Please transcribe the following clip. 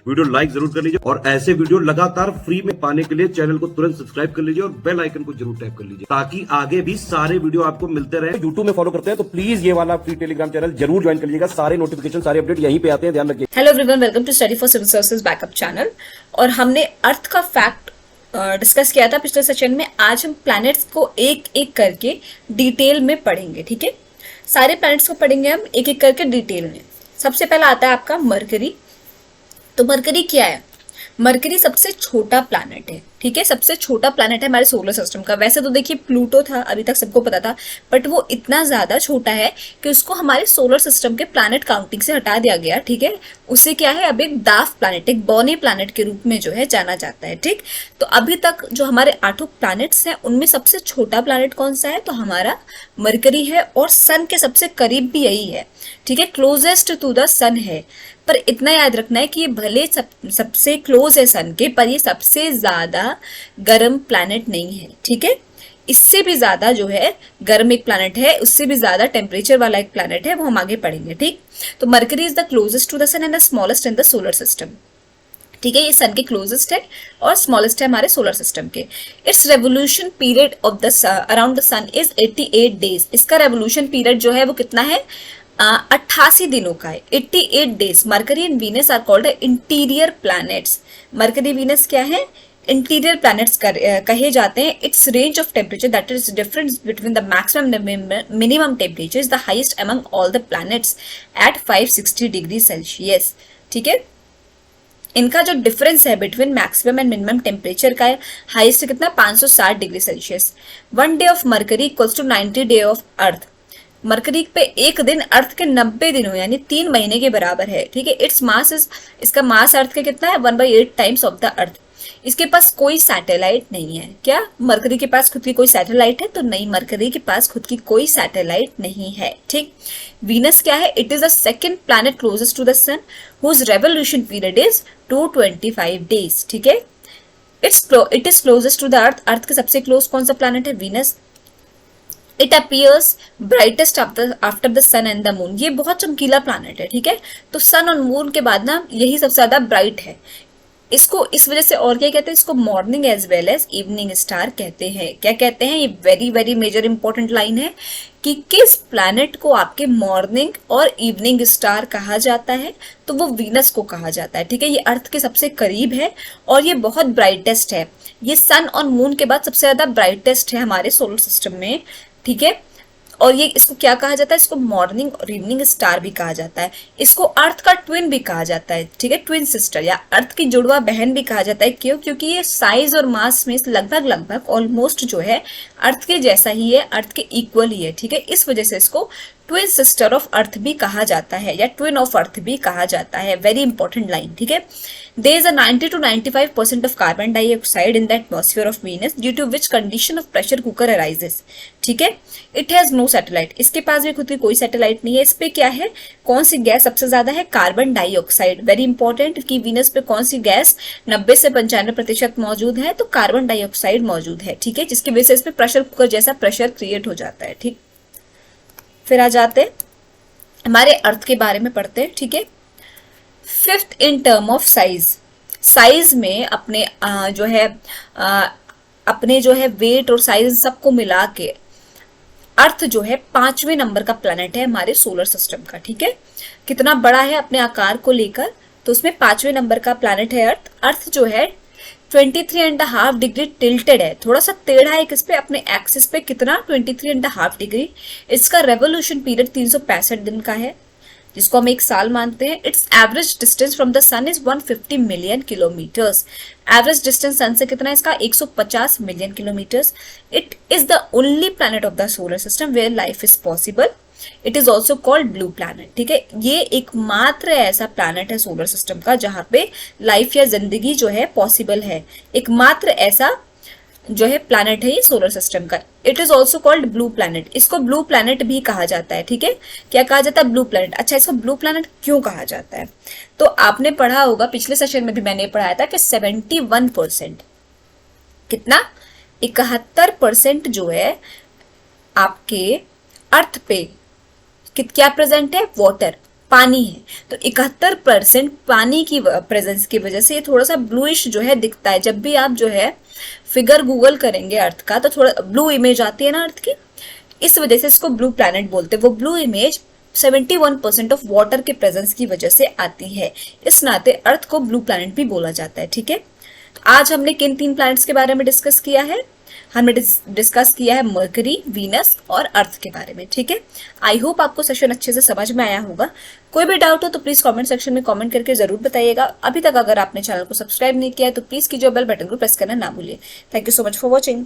Video like जरूर कर लीजिए और ऐसे वीडियो लगातार फ्री में पाने के लिए चैनल को तुरंत सब्सक्राइब कर लीजिए और बेल आइकन को जरूर टैप कर लीजिए ताकि आगे भी सारे वीडियो आपको मिलते रहे। यूट्यूब में फॉलो करते हैं तो प्लीज ये वाला फ्री टेलीग्राम चैनल जरूर ज्वाइन कर लीजिएगा, सारे नोटिफिकेशन सारे अपडेट यहीं पे आते हैं, ध्यान रखिए। Hello everyone, welcome to study for civil services backup channel. और हमने अर्थ का फैक्ट डिस्कस किया था पिछले सेशन में। आज हम प्लैनेट्स को एक एक करके डिटेल में पढ़ेंगे, ठीक है। सारे प्लैनेट्स को पढ़ेंगे हम एक एक करके डिटेल में। सबसे पहला आता है आपका मरकरी। तो मरकरी क्या है? मरकरी सबसे छोटा प्लैनेट है, ठीक है। सबसे छोटा प्लैनेट है हमारे सोलर सिस्टम का। वैसे तो देखिए प्लूटो था, अभी तक सबको पता था, बट वो इतना ज्यादा छोटा है कि उसको हमारे सोलर सिस्टम के प्लैनेट काउंटिंग से हटा दिया गया, ठीक है। उससे क्या है, अब एक डार्क प्लैनेट, एक बॉनी प्लैनेट के रूप में जो है जाना जाता है, ठीक। तो अभी तक जो हमारे 8 प्लैनेट्स हैं उनमें सबसे छोटा प्लैनेट कौन सा है? तो हमारा मरकरी है और सन के सबसे करीब भी यही है, ठीक है। क्लोजेस्ट टू द सन है। पर इतना याद रखना है कि ये भले सबसे क्लोज है सन के, पर ये सबसे ज्यादा गर्म प्लैनेट नहीं है, ठीक है। इससे भी ज्यादा जो है गर्म एक प्लैनेट है, उससे भी ज्यादा टेम्परेचर वाला एक प्लैनेट है, वो हम आगे पढ़ेंगे, ठीक। तो Mercury is the closest to the sun and the smallest in the solar system, ठीक है। ये सन के क्लोजेस्ट है और स्मॉलेस्ट है हमारे सोलर सिस्टम के। Its revolution period of the around the sun is 88 days. इसका रेवोल्यूशन पीरियड जो है वो कितना है? 88 दिनों का है, 88 days. Mercury and Venus are called interior planets. Mercury Venus क्या है? इंटीरियर प्लैनेट्स कहे जाते हैं। Its range of temperature that is difference between the maximum minimum temperature is the highest among all the planets at 560 degree Celsius, ठीक है। इनका जो difference है between maximum and minimum temperature का है हाईएस्ट कितना? 560 degree Celsius. 1 day of Mercury equals to 90 day of earth. Mercury पे एक दिन अर्थ के 90 दिनों यानी 3 महीने के बराबर है, ठीक है। इट्स मास इज, इसका मास अर्थ का कितना है? 1/8 टाइम्स ऑफ द अर्थ। इसके पास कोई सैटेलाइट नहीं है। क्या मरकरी के पास खुद की कोई सैटेलाइट है? तो नहीं, मरकरी के पास खुद की कोई सैटेलाइट नहीं है, ठीक। वीनस क्या है? It is the second planet closest to the sun whose revolution period is 225 days, ठीक है। It is closest to the earth. Earth के सबसे क्लोज कौन सा प्लैनेट है? Venus. It appears brightest after the sun and the moon. ये बहुत चमकीला प्लैनेट है, ठीक है। तो सन और मून के बाद ना यही सबसे ज्यादा ब्राइट है। इसको इस वजह से और क्या कहते हैं? इसको morning as well as evening star कहते हैं। क्या कहते हैं? ये very very major important line है कि किस प्लैनेट को आपके मॉर्निंग और इवनिंग स्टार कहा जाता है, तो वो वीनस को कहा जाता है, ठीक है। ये अर्थ के सबसे करीब है और ये बहुत ब्राइटेस्ट है। ये सन और मून के बाद सबसे ज्यादा ब्राइटेस्ट है हमारे सोलर सिस्टम में, ठीक है। और ये इसको क्या कहा जाता है? इसको मॉर्निंग और इवनिंग स्टार भी कहा जाता है। इसको अर्थ का ट्विन भी कहा जाता है, ठीक है। ट्विन सिस्टर या अर्थ की जुड़वा बहन भी कहा जाता है। क्यों? क्योंकि ये साइज और मास में लगभग ऑलमोस्ट जो है अर्थ के जैसा ही है, अर्थ के इक्वल ही है, ठीक है। इस वजह से इसको ट्विन सिस्टर ऑफ अर्थ भी कहा जाता है या ट्विन ऑफ अर्थ भी कहा जाता है। वेरी इंपॉर्टेंट लाइन, ठीक है। There is a 90 to 95% of carbon dioxide in the atmosphere of Venus due to which condition of pressure cooker arises, ठीक है। It has no satellite. इसके पास भी खुद की कोई सैटेलाइट नहीं है। इस पे क्या है? कौन सी गैस सबसे ज्यादा है? Carbon dioxide. वेरी इंपॉर्टेंट कि वीनस पे कौन सी गैस 90 से 95% मौजूद है? तो कार्बन डाइऑक्साइड मौजूद है, ठीक है, जिसकी वजह से इस पे प्रेशर कुकर जैसा प्रेशर क्रिएट हो जाता है, ठीक। फिर आ जाते हमारे अर्थ के बारे में पढ़ते हैं, ठीक है। 5th in term of size. Size में अपने अपने जो है वेट और साइज सबको मिला के अर्थ जो है 5वें नंबर का प्लैनेट है हमारे सोलर सिस्टम का, ठीक है। कितना बड़ा है अपने आकार को लेकर? तो उसमें 5वें नंबर का प्लैनेट है अर्थ। अर्थ जो है 23.5 डिग्री टिल्टेड है, थोड़ा सा टेढ़ा है किस पे? अपने एक्सिस पे। कितना? 23.5 डिग्री। इसका रेवोल्यूशन पीरियड 365 दिन का है, जिसको हम एक साल मानते हैं। Its average distance from the sun is 150 million kilometres. Average distance sun से कितना है इसका? 150 million kilometres. It is the only planet of the solar system where life is possible. It is also called blue planet, ठीक है। ये एकमात्र ऐसा planet है सोलर सिस्टम का जहां पे लाइफ या जिंदगी जो है पॉसिबल है। एकमात्र ऐसा जो है प्लैनेट है ये सोलर सिस्टम का। It is also called blue planet. इसको ब्लू प्लैनेट भी कहा जाता है, ठीक है। क्या कहा जाता है? Blue planet. अच्छा, इसको ब्लू प्लैनेट क्यों कहा जाता है? तो आपने पढ़ा होगा, पिछले सेशन में भी मैंने पढ़ाया था कि 71%, कितना? 71% जो है आपके अर्थ पे क्या प्रेजेंट है? वाटर। पानी है। तो 71% पानी की प्रेजेंस की वजह से ये थोड़ा सा ब्लूइश जो है दिखता है। जब भी आप जो है फिगर गूगल करेंगे अर्थ का तो थोड़ा ब्लू इमेज आती है ना अर्थ की, इस वजह से इसको ब्लू प्लैनेट बोलते हैं। वो ब्लू इमेज 71% ऑफ वाटर के प्रेजेंस की वजह से आती है, इस नाते अर्थ को ब्लू प्लैनेट भी बोला जाता है। ठीक है, आज हमने किन 3 प्लैनेट्स के बारे में डिस्कस किया है? हमने डिस्कस किया है मरकरी, वीनस और अर्थ के बारे में। ठीक है, आई होप आपको सेशन अच्छे से समझ में आया होगा। कोई भी डाउट हो तो प्लीज कमेंट सेक्शन में कमेंट करके जरूर बताइएगा। अभी तक अगर आपने चैनल को सब्सक्राइब नहीं किया है तो प्लीज कीजिए, बेल बटन को प्रेस करना ना भूलिए। Thank you so much for watching.